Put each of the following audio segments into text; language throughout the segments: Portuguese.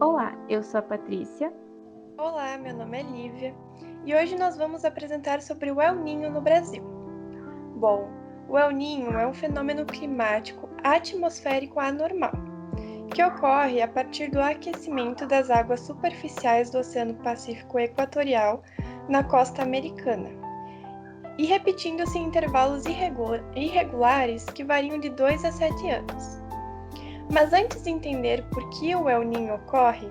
Olá, eu sou a Patrícia. Olá, meu nome é Lívia e hoje nós vamos apresentar sobre o El Niño no Brasil. Bom, o El Niño é um fenômeno climático atmosférico anormal, que ocorre a partir do aquecimento das águas superficiais do Oceano Pacífico Equatorial na costa americana, e repetindo-se em intervalos irregulares que variam de 2 a 7 anos. Mas antes de entender por que o El Niño ocorre,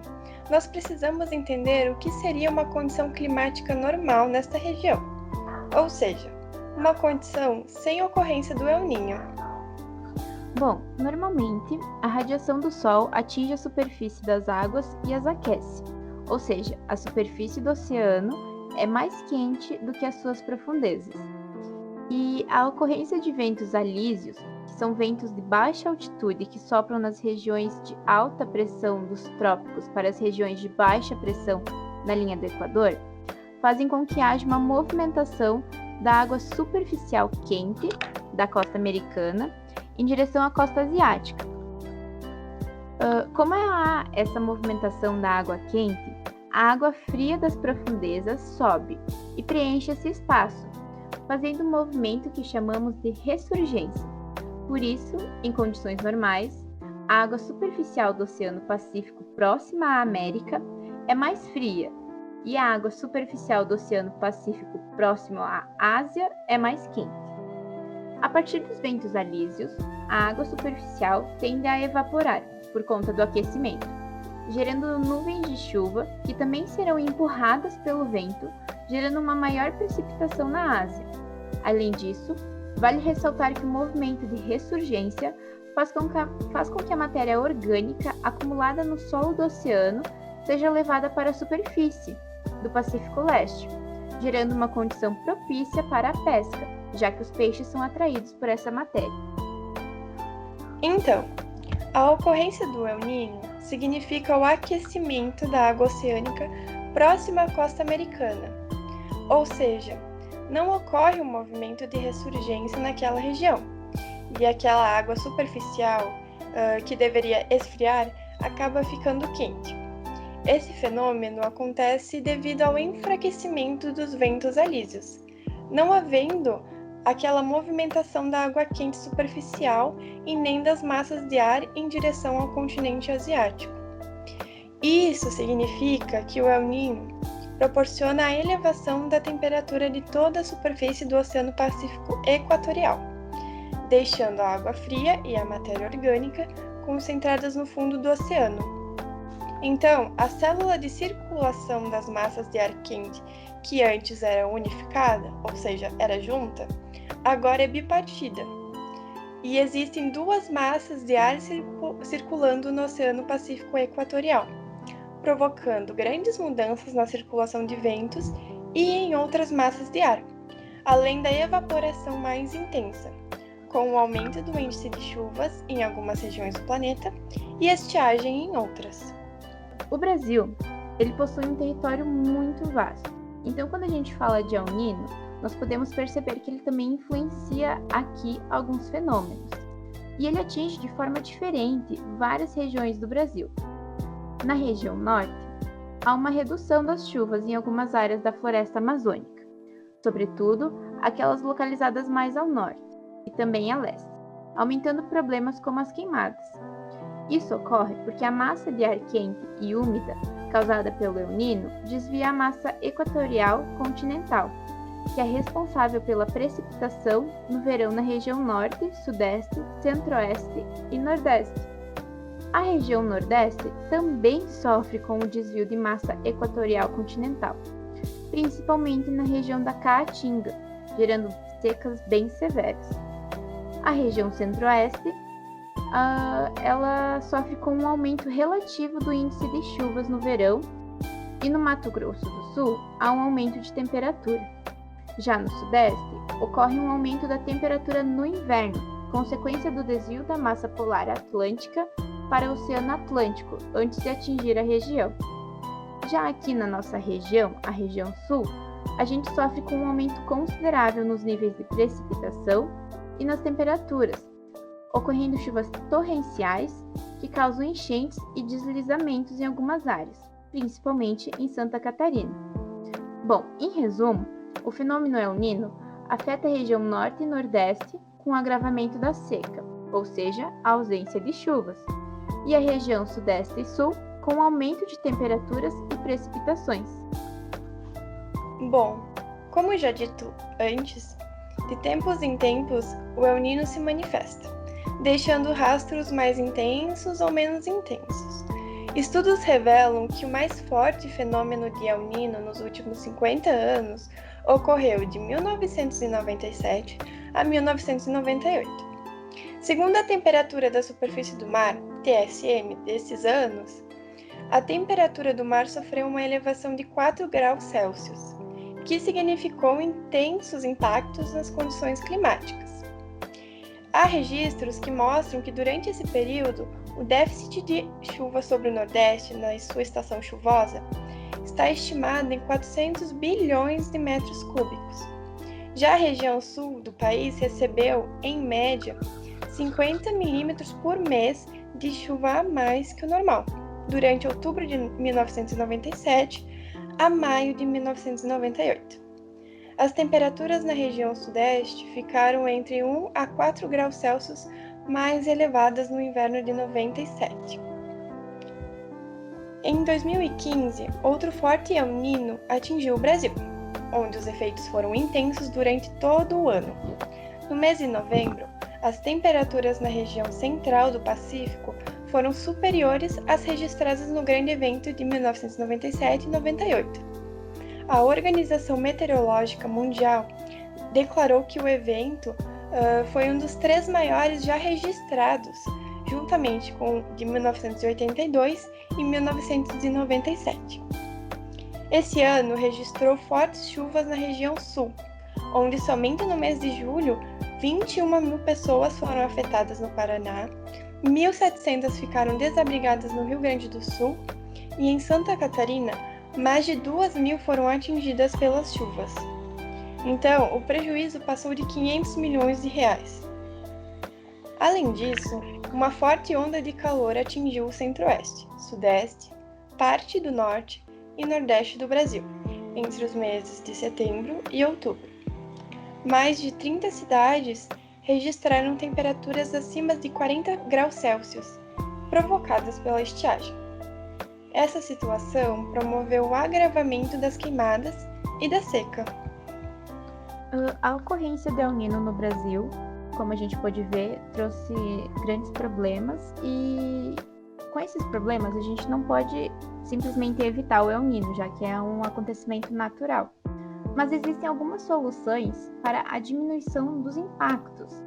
nós precisamos entender o que seria uma condição climática normal nesta região, ou seja, uma condição sem ocorrência do El Niño. Bom, normalmente a radiação do Sol atinge a superfície das águas e as aquece, ou seja, a superfície do oceano é mais quente do que as suas profundezas. E a ocorrência de ventos alísios, que são ventos de baixa altitude que sopram nas regiões de alta pressão dos trópicos para as regiões de baixa pressão na linha do Equador, fazem com que haja uma movimentação da água superficial quente da costa americana em direção à costa asiática. Como há essa movimentação da água quente, a água fria das profundezas sobe e preenche esse espaço, fazendo um movimento que chamamos de ressurgência. Por isso, em condições normais, a água superficial do Oceano Pacífico próxima à América é mais fria e a água superficial do Oceano Pacífico próximo à Ásia é mais quente. A partir dos ventos alísios, a água superficial tende a evaporar por conta do aquecimento, gerando nuvens de chuva que também serão empurradas pelo vento, gerando uma maior precipitação na Ásia. Além disso, vale ressaltar que o movimento de ressurgência faz com que a matéria orgânica acumulada no solo do oceano seja levada para a superfície do Pacífico Leste, gerando uma condição propícia para a pesca, já que os peixes são atraídos por essa matéria. Então, a ocorrência do El Niño significa o aquecimento da água oceânica próxima à costa americana, ou seja, não ocorre um movimento de ressurgência naquela região, e aquela água superficial que deveria esfriar acaba ficando quente. Esse fenômeno acontece devido ao enfraquecimento dos ventos alísios, não havendo aquela movimentação da água quente superficial e nem das massas de ar em direção ao continente asiático. Isso significa que o El Niño proporciona a elevação da temperatura de toda a superfície do Oceano Pacífico Equatorial, deixando a água fria e a matéria orgânica concentradas no fundo do oceano. Então, a célula de circulação das massas de ar quente, que antes era unificada, ou seja, era junta, agora é bipartida. E existem duas massas de ar circulando no Oceano Pacífico Equatorial, provocando grandes mudanças na circulação de ventos e em outras massas de ar, além da evaporação mais intensa, com o aumento do índice de chuvas em algumas regiões do planeta e estiagem em outras. O Brasil, ele possui um território muito vasto. Então, quando a gente fala de El Niño, nós podemos perceber que ele também influencia aqui alguns fenômenos. E ele atinge de forma diferente várias regiões do Brasil. Na região norte, há uma redução das chuvas em algumas áreas da floresta amazônica, sobretudo aquelas localizadas mais ao norte e também a leste, aumentando problemas como as queimadas. Isso ocorre porque a massa de ar quente e úmida causada pelo El Niño desvia a massa equatorial continental, que é responsável pela precipitação no verão na região norte, sudeste, centro-oeste e nordeste. A região nordeste também sofre com o desvio de massa equatorial continental, principalmente na região da Caatinga, gerando secas bem severas. A região centro-oeste ela sofre com um aumento relativo do índice de chuvas no verão e no Mato Grosso do Sul há um aumento de temperatura. Já no sudeste, ocorre um aumento da temperatura no inverno, consequência do desvio da massa polar atlântica para o Oceano Atlântico antes de atingir a região. Já aqui na nossa região, a região sul, a gente sofre com um aumento considerável nos níveis de precipitação e nas temperaturas, ocorrendo chuvas torrenciais que causam enchentes e deslizamentos em algumas áreas, principalmente em Santa Catarina. Bom, em resumo, o fenômeno El Niño afeta a região norte e nordeste com o agravamento da seca, ou seja, a ausência de chuvas, e a região sudeste e sul com o aumento de temperaturas e precipitações. Bom, como já dito antes, de tempos em tempos o El Niño se manifesta, deixando rastros mais intensos ou menos intensos. Estudos revelam que o mais forte fenômeno de El Niño nos últimos 50 anos ocorreu de 1997 a 1998. Segundo a temperatura da superfície do mar, TSM, desses anos, a temperatura do mar sofreu uma elevação de 4 graus Celsius, que significou intensos impactos nas condições climáticas. Há registros que mostram que durante esse período, o déficit de chuva sobre o Nordeste na sua estação chuvosa está estimado em 400 bilhões de metros cúbicos. Já a região sul do país recebeu, em média, 50 milímetros por mês de chuva a mais que o normal, durante outubro de 1997 a maio de 1998. As temperaturas na região sudeste ficaram entre 1 a 4 graus Celsius mais elevadas no inverno de 97. Em 2015, outro forte El Niño atingiu o Brasil, onde os efeitos foram intensos durante todo o ano. No mês de novembro, as temperaturas na região central do Pacífico foram superiores às registradas no grande evento de 1997 e 98. A Organização Meteorológica Mundial declarou que o evento foi um dos 3 maiores já registrados, juntamente com o de 1982 e 1997. Esse ano registrou fortes chuvas na região sul, onde somente no mês de julho 21 mil pessoas foram afetadas no Paraná, 1.700 ficaram desabrigadas no Rio Grande do Sul e em Santa Catarina, mais de 2.000 foram atingidas pelas chuvas. Então, o prejuízo passou de 500 milhões de reais. Além disso, uma forte onda de calor atingiu o centro-oeste, sudeste, parte do norte e nordeste do Brasil, entre os meses de setembro e outubro. Mais de 30 cidades registraram temperaturas acima de 40 graus Celsius, provocadas pela estiagem. Essa situação promoveu o agravamento das queimadas e da seca. A ocorrência do El Niño no Brasil, como a gente pode ver, trouxe grandes problemas e com esses problemas a gente não pode simplesmente evitar o El Niño, já que é um acontecimento natural. Mas existem algumas soluções para a diminuição dos impactos.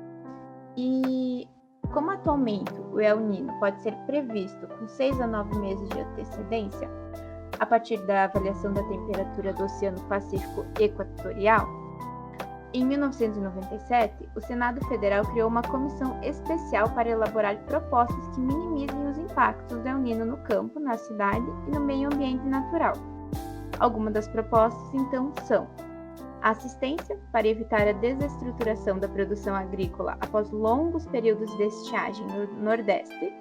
E como atualmente o El Niño pode ser previsto com 6 a 9 meses de antecedência, a partir da avaliação da temperatura do Oceano Pacífico Equatorial, em 1997, o Senado Federal criou uma comissão especial para elaborar propostas que minimizem os impactos do El Niño no campo, na cidade e no meio ambiente natural. Algumas das propostas, então, são a assistência para evitar a desestruturação da produção agrícola após longos períodos de estiagem no Nordeste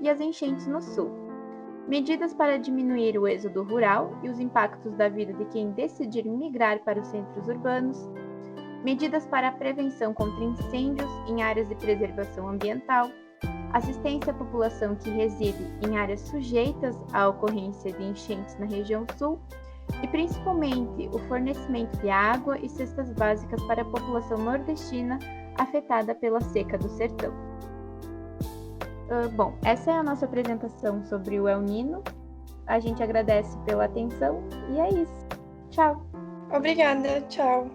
e as enchentes no Sul, medidas para diminuir o êxodo rural e os impactos da vida de quem decidir migrar para os centros urbanos, medidas para a prevenção contra incêndios em áreas de preservação ambiental, assistência à população que reside em áreas sujeitas à ocorrência de enchentes na região sul e, principalmente, o fornecimento de água e cestas básicas para a população nordestina afetada pela seca do sertão. Bom, essa é a nossa apresentação sobre o El Niño. A gente agradece pela atenção e é isso. Tchau! Obrigada, tchau!